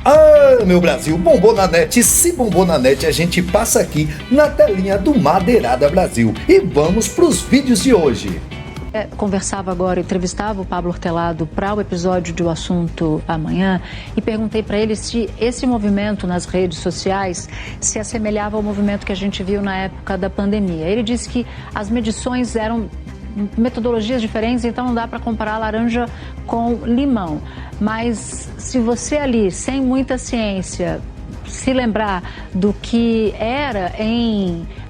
Ah, meu Brasil, bombou na net. Se bombou na net, a gente passa aqui na telinha do Madeirada Brasil. E vamos pros vídeos de hoje. Conversava agora, entrevistava o Pablo Hortelado para o episódio de O Assunto Amanhã e perguntei para ele se esse movimento nas redes sociais se assemelhava ao movimento que a gente viu na época da pandemia. Ele disse que as medições eram metodologias diferentes, então não dá para comparar laranja com limão. Mas se você ali, sem muita ciência, se lembrar do que era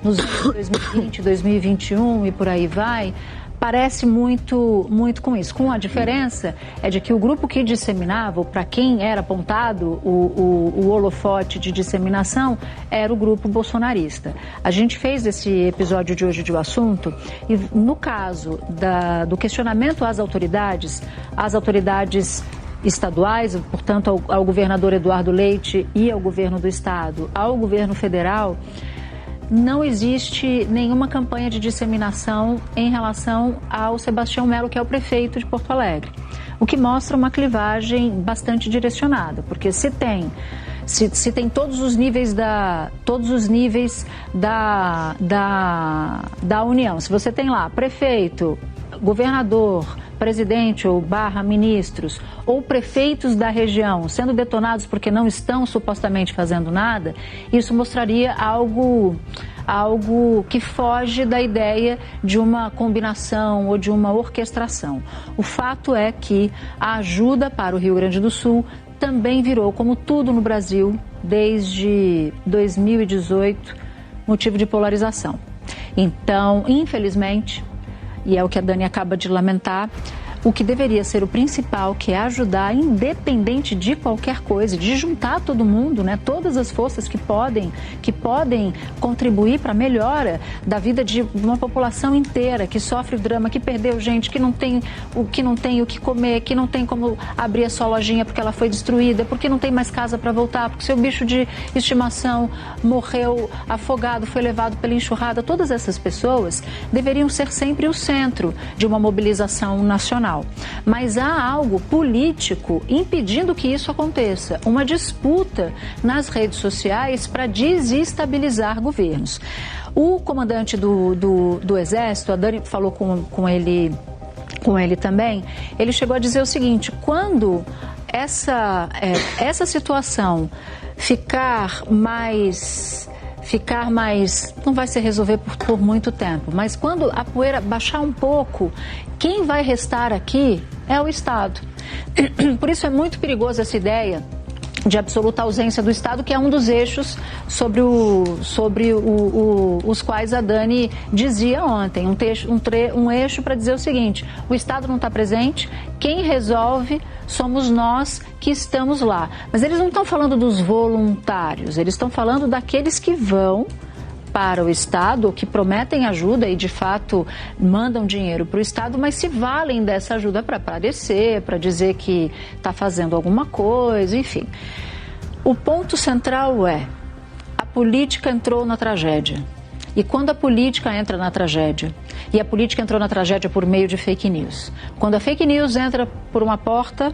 nos anos 2020, 2021 e por aí vai, parece muito com isso. Com a diferença é de que o grupo que disseminava, para quem era apontado o holofote de disseminação, era o grupo bolsonarista. A gente fez esse episódio de hoje de O Assunto e no caso do questionamento às autoridades estaduais, portanto ao governador Eduardo Leite e ao governo do estado, ao governo federal, não existe nenhuma campanha de disseminação em relação ao Sebastião Melo, que é o prefeito de Porto Alegre. O que mostra uma clivagem bastante direcionada, porque se tem todos os níveis da União, se você tem lá prefeito, governador, presidente ou ministros ou prefeitos da região sendo detonados porque não estão supostamente fazendo nada, isso mostraria algo que foge da ideia de uma combinação ou de uma orquestração. O fato é que a ajuda para o Rio Grande do Sul também virou, como tudo no Brasil, desde 2018, motivo de polarização. Então, infelizmente, e é o que a Dani acaba de lamentar, o que deveria ser o principal, que é ajudar, independente de qualquer coisa, de juntar todo mundo, né, todas as forças que podem contribuir para a melhora da vida de uma população inteira que sofre o drama, que perdeu gente, que não tem o que comer, que não tem como abrir a sua lojinha porque ela foi destruída, porque não tem mais casa para voltar, porque seu bicho de estimação morreu afogado, foi levado pela enxurrada. Todas essas pessoas deveriam ser sempre o centro de uma mobilização nacional. Mas há algo político impedindo que isso aconteça, uma disputa nas redes sociais para desestabilizar governos. O comandante do Exército, a Dani falou com ele também, ele chegou a dizer o seguinte: quando essa situação ficar mais, não vai se resolver por muito tempo, mas quando a poeira baixar um pouco, quem vai restar aqui é o Estado. Por isso é muito perigoso essa ideia de absoluta ausência do Estado, que é um dos eixos sobre os quais a Dani dizia ontem, um eixo para dizer o seguinte: o Estado não está presente, quem resolve somos nós que estamos lá. Mas eles não estão falando dos voluntários, eles estão falando daqueles que vão para o Estado, que prometem ajuda e de fato mandam dinheiro para o Estado, mas se valem dessa ajuda para aparecer, para dizer que está fazendo alguma coisa, enfim. O ponto central é: a política entrou na tragédia. E quando a política entra na tragédia, e a política entrou na tragédia por meio de fake news, quando a fake news entra por uma porta,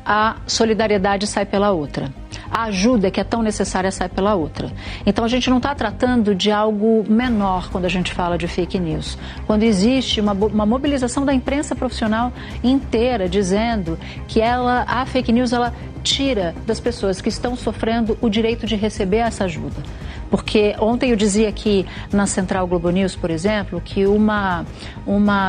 a solidariedade sai pela outra. A ajuda que é tão necessária sai pela outra. Então a gente não está tratando de algo menor quando a gente fala de fake news. Quando existe uma mobilização da imprensa profissional inteira dizendo que a fake news ela tira das pessoas que estão sofrendo o direito de receber essa ajuda. Porque ontem eu dizia aqui na Central Globo News, por exemplo, que uma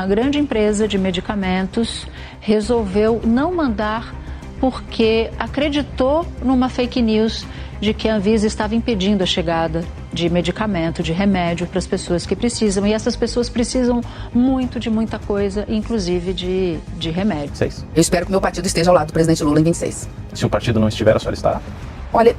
grande empresa de medicamentos resolveu não mandar porque acreditou numa fake news de que a Anvisa estava impedindo a chegada de medicamento, de remédio para as pessoas que precisam. E essas pessoas precisam muito de muita coisa, inclusive de remédio. Eu espero que meu partido esteja ao lado do presidente Lula em 26. Se o partido não estiver, a senhora estará? Olha,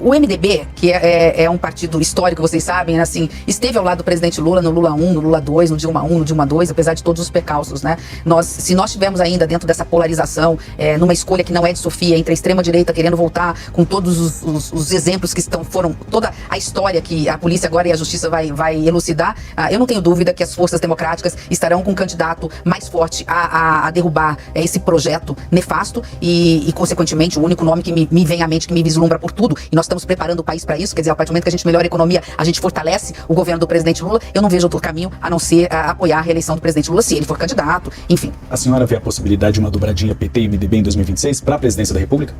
o MDB, que é um partido histórico, vocês sabem, assim, esteve ao lado do presidente Lula, no Lula 1, no Lula 2, no Dilma 1, no Dilma 2, apesar de todos os percalços, né? Se nós estivermos ainda dentro dessa polarização, numa escolha que não é de Sofia, entre a extrema-direita querendo voltar com todos os exemplos que foram toda a história que a polícia agora e a justiça vai elucidar, eu não tenho dúvida que as forças democráticas estarão com um candidato mais forte a derrubar esse projeto nefasto e, consequentemente, o único nome que me vem à mente, que me vislumbra por tudo, e nós estamos preparando o país para isso, quer dizer, a partir do momento que a gente melhora a economia, a gente fortalece o governo do presidente Lula, eu não vejo outro caminho a não ser apoiar a reeleição do presidente Lula, se ele for candidato, enfim. A senhora vê a possibilidade de uma dobradinha PT e MDB em 2026 para a presidência da República?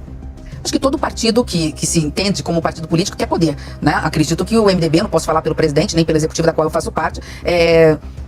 Acho que todo partido que se entende como partido político quer poder, né? Acredito que o MDB, não posso falar pelo presidente, nem pelo executivo da qual eu faço parte,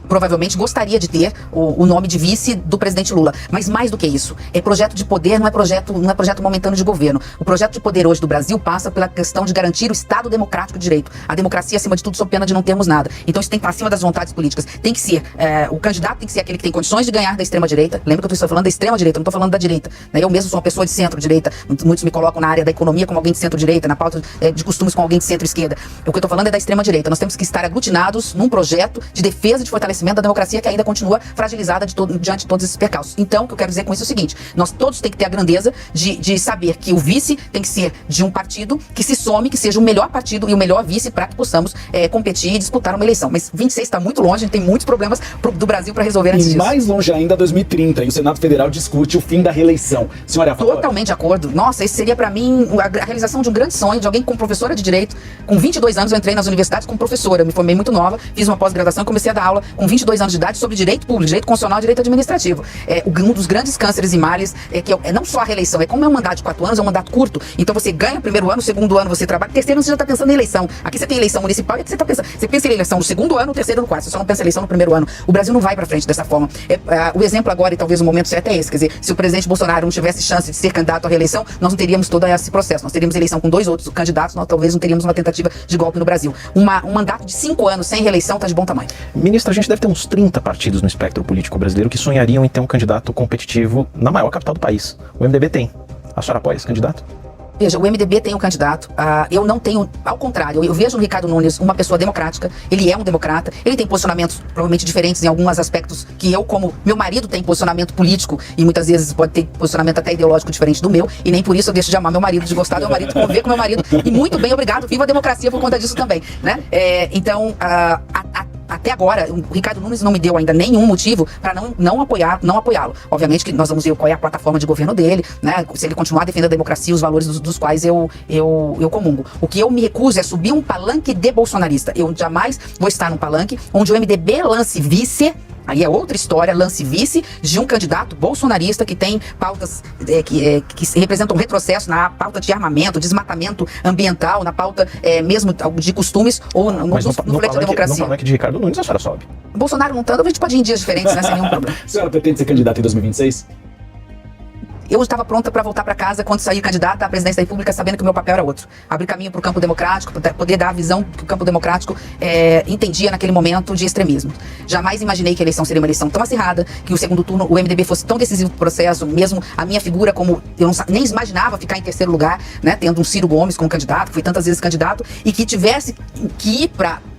provavelmente gostaria de ter o nome de vice do presidente Lula. Mas mais do que isso, projeto de poder não é projeto momentâneo de governo. O projeto de poder hoje do Brasil passa pela questão de garantir o Estado democrático de direito. A democracia, acima de tudo, sob pena de não termos nada. Então isso tem que estar acima das vontades políticas. Tem que ser, o candidato tem que ser aquele que tem condições de ganhar da extrema-direita. Lembra que eu estou falando da extrema-direita, não estou falando da direita. Eu mesmo sou uma pessoa de centro-direita. Muitos me colocam na área da economia como alguém de centro-direita, na pauta de costumes com alguém de centro-esquerda. O que eu estou falando é da extrema-direita. Nós temos que estar aglutinados num projeto de defesa e de fortalecimento da democracia que ainda continua fragilizada diante de todos esses percalços. Então, o que eu quero dizer com isso é o seguinte: nós todos temos que ter a grandeza de saber que o vice tem que ser de um partido que se some, que seja o melhor partido e o melhor vice para que possamos competir e disputar uma eleição. Mas 26 está muito longe, a gente tem muitos problemas do Brasil para resolver antes disso. E mais longe ainda, 2030, e o Senado Federal discute o fim da reeleição. Senhora, é a favor? Totalmente de acordo. Nossa, esse seria para mim a realização de um grande sonho, de alguém como professora de Direito. Com 22 anos eu entrei nas universidades como professora, eu me formei muito nova, fiz uma pós-graduação e comecei a dar aula com 22 anos de idade sobre direito público, direito constitucional e direito administrativo. Um dos grandes cânceres e males que é não só a reeleição, como é um mandato de 4 anos, é um mandato curto, então você ganha o primeiro ano, o segundo ano você trabalha, o terceiro ano você já está pensando em eleição. Aqui você tem eleição municipal e aqui você está pensando, você pensa em eleição no segundo ano, no terceiro e no quarto, você só não pensa em eleição no primeiro ano. O Brasil não vai para frente dessa forma. O exemplo agora, e talvez o momento certo é esse, quer dizer, se o presidente Bolsonaro não tivesse chance de ser candidato à reeleição, nós não teríamos todo esse processo, nós teríamos eleição com 2 outros candidatos, nós talvez não teríamos uma tentativa de golpe no Brasil. Um mandato de 5 anos sem reeleição está de bom tamanho. Ministra, a gente deve ter uns 30 partidos no espectro político brasileiro que sonhariam em ter um candidato competitivo na maior capital do país. O MDB tem. A senhora apoia esse candidato? Veja, o MDB tem um candidato, eu não tenho, ao contrário, eu vejo no Ricardo Nunes uma pessoa democrática, ele é um democrata, ele tem posicionamentos provavelmente diferentes em alguns aspectos que eu, como meu marido, tem posicionamento político e muitas vezes pode ter posicionamento até ideológico diferente do meu, e nem por isso eu deixo de amar meu marido, de gostar do meu marido, de conviver com meu marido, e muito bem, obrigado, viva a democracia por conta disso também, né? Então, até agora, o Ricardo Nunes não me deu ainda nenhum motivo para não apoiá-lo. Obviamente que nós vamos ver qual é a plataforma de governo dele, né? Se ele continuar defendendo a democracia e os valores dos quais eu comungo. O que eu me recuso é subir um palanque de bolsonarista. Eu jamais vou estar num palanque onde o MDB lance vice. Aí é outra história, lance vice de um candidato bolsonarista que tem pautas que representam um retrocesso na pauta de armamento, desmatamento ambiental, na pauta mesmo de costumes ou no flerte da democracia. No palanque de Ricardo Nunes a senhora sobe. Bolsonaro não tanto, a gente pode ir em dias diferentes, né, sem nenhum problema. A senhora pretende ser candidata em 2026? Eu estava pronta para voltar para casa quando saí candidata à presidência da República, sabendo que o meu papel era outro. Abrir caminho para o campo democrático, poder dar a visão que o campo democrático entendia naquele momento de extremismo. Jamais imaginei que a eleição seria uma eleição tão acirrada, que o segundo turno o MDB fosse tão decisivo no processo, mesmo a minha figura, como eu nem imaginava ficar em terceiro lugar, né, tendo um Ciro Gomes como candidato, que foi tantas vezes candidato, e que tivesse que ir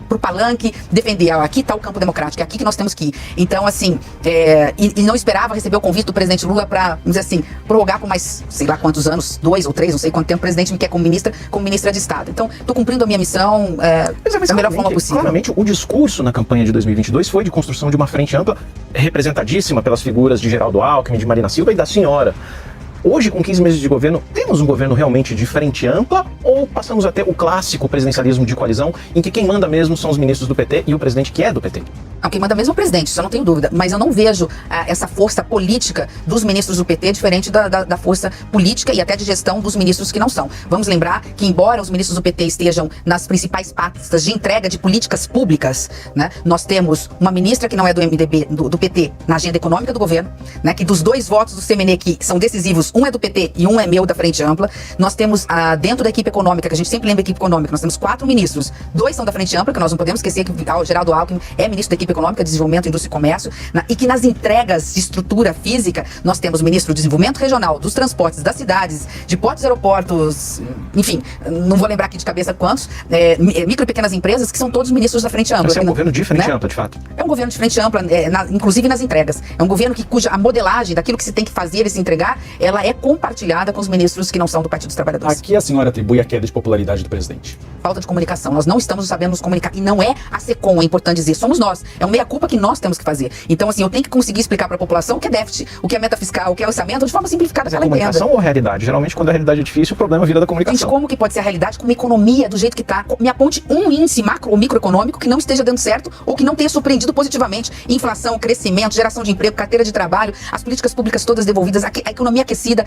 pro palanque, defender, aqui está o campo democrático, é aqui que nós temos que ir. Então, assim, e não esperava receber o convite do presidente Lula para, vamos dizer assim, prorrogar por mais, sei lá quantos anos, 2 ou 3, não sei quanto tempo o presidente me quer como ministra de Estado. Então, estou cumprindo a minha missão da melhor forma possível. Claramente, o discurso na campanha de 2022 foi de construção de uma frente ampla, representadíssima pelas figuras de Geraldo Alckmin, de Marina Silva e da senhora. Hoje, com 15 meses de governo, temos um governo realmente de frente ampla ou passamos até o clássico presidencialismo de coalizão, em que quem manda mesmo são os ministros do PT e o presidente que é do PT? Não, quem manda mesmo é o presidente, isso eu não tenho dúvida. Mas eu não vejo essa força política dos ministros do PT diferente da força política e até de gestão dos ministros que não são. Vamos lembrar que, embora os ministros do PT estejam nas principais pastas de entrega de políticas públicas, né, nós temos uma ministra que não é do MDB, do PT, na agenda econômica do governo, né, que dos 2 votos do CMN que são decisivos, um é do PT e um é meu, da Frente Ampla. Nós temos, dentro da equipe econômica, que a gente sempre lembra da equipe econômica, nós temos 4 ministros, 2 são da Frente Ampla, que nós não podemos esquecer que o Geraldo Alckmin é ministro da equipe econômica, desenvolvimento, indústria e comércio, e que nas entregas de estrutura física, nós temos o ministro do desenvolvimento regional, dos transportes, das cidades, de portos e aeroportos, enfim, não vou lembrar aqui de cabeça quantos, micro e pequenas empresas, que são todos ministros da frente ampla. Esse é um governo de frente ampla, de fato. É um governo de frente ampla, inclusive nas entregas. É um governo cuja a modelagem daquilo que se tem que fazer e se entregar, ela é compartilhada com os ministros que não são do Partido dos Trabalhadores. A que a senhora atribui a queda de popularidade do presidente? Falta de comunicação. Nós não estamos sabendo nos comunicar. E não é a SECOM, é importante dizer. Somos nós. É uma meia-culpa que nós temos que fazer. Então, assim, eu tenho que conseguir explicar para a população o que é déficit, o que é meta fiscal, o que é orçamento, de forma simplificada. Mas é a comunicação ou a realidade? Geralmente, quando a realidade é difícil, o problema vira da comunicação. Gente, como que pode ser a realidade com uma economia do jeito que está? Me aponte um índice macro ou microeconômico que não esteja dando certo ou que não tenha surpreendido positivamente. Inflação, crescimento, geração de emprego, carteira de trabalho, as políticas públicas todas devolvidas, a economia aquecida,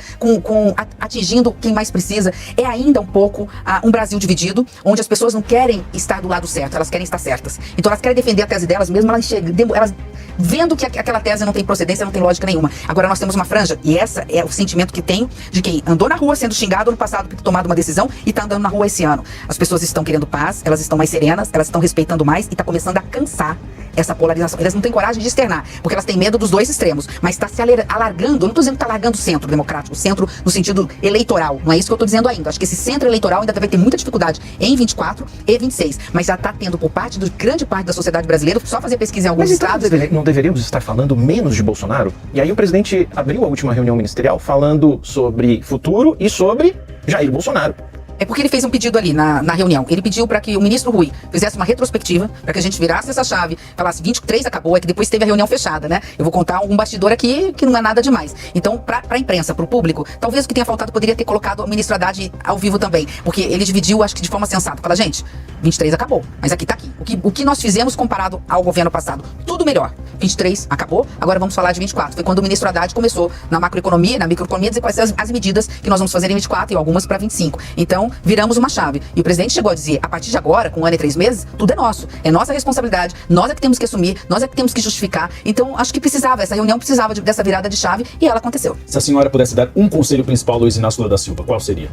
atingindo quem mais precisa. É ainda um pouco um Brasil dividido, onde as pessoas não querem estar do lado certo, elas querem estar certas. Então elas querem defender a tese delas mesmo, elas vendo que aquela tese não tem procedência, não tem lógica nenhuma. Agora nós temos uma franja, e essa é o sentimento que tenho de quem andou na rua sendo xingado no passado por ter tomado uma decisão e está andando na rua esse ano. As pessoas estão querendo paz, elas estão mais serenas, elas estão respeitando mais e está começando a cansar essa polarização. Elas não têm coragem de externar, porque elas têm medo dos dois extremos, mas está se alargando. Eu não estou dizendo que está alargando o centro democrático, o centro no sentido eleitoral, não é isso que eu estou dizendo ainda. Acho que esse centro eleitoral ainda vai ter muita dificuldade em 24 e 26, mas já está tendo por parte de grande parte da sociedade brasileira, só fazer pesquisa em alguns estados. Não deveríamos estar falando menos de Bolsonaro? E aí o presidente abriu a última reunião ministerial falando sobre futuro e sobre Jair Bolsonaro. É porque ele fez um pedido ali na reunião. Ele pediu para que o ministro Rui fizesse uma retrospectiva, para que a gente virasse essa chave, falasse 23 acabou, é que depois teve a reunião fechada, né? Eu vou contar um bastidor aqui que não é nada demais. Então, para a imprensa, para o público, talvez o que tenha faltado poderia ter colocado o ministro Haddad ao vivo também, porque ele dividiu, acho que de forma sensata. Fala, gente, 23 acabou, mas aqui tá aqui. O que nós fizemos comparado ao governo passado? Tudo melhor. 23 acabou, agora vamos falar de 24. Foi quando o ministro Haddad começou na macroeconomia, na microeconomia, dizer quais são as medidas que nós vamos fazer em 24 e algumas para 25. Então, viramos uma chave. E o presidente chegou a dizer, a partir de agora, com 1 ano e 3 meses, tudo é nosso. É nossa responsabilidade, nós é que temos que assumir, nós é que temos que justificar. Então, acho que essa reunião precisava dessa virada de chave e ela aconteceu. Se a senhora pudesse dar um conselho principal ao Luiz Inácio Lula da Silva, qual seria?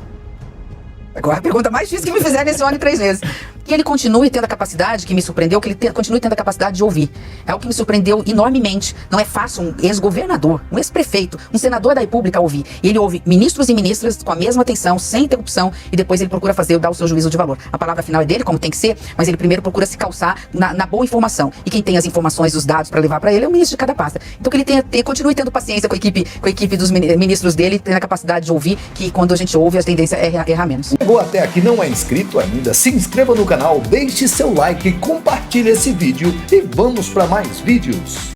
Agora a pergunta mais difícil que me fizeram nesse 1 ano e 3 meses. Que ele continue tendo a capacidade, que me surpreendeu, que ele continue tendo a capacidade de ouvir. É o que me surpreendeu enormemente. Não é fácil um ex-governador, um ex-prefeito, um senador da República ouvir. E ele ouve ministros e ministras com a mesma atenção, sem interrupção, e depois ele procura dar o seu juízo de valor. A palavra final é dele, como tem que ser, mas ele primeiro procura se calçar na boa informação. E quem tem as informações, os dados para levar para ele é o ministro de cada pasta. Então que ele continue tendo paciência com a equipe dos ministros dele, tendo a capacidade de ouvir, que quando a gente ouve, a tendência é errar menos. Chegou até aqui, não é inscrito ainda? Se inscreva no canal, deixe seu like, compartilhe esse vídeo e vamos para mais vídeos.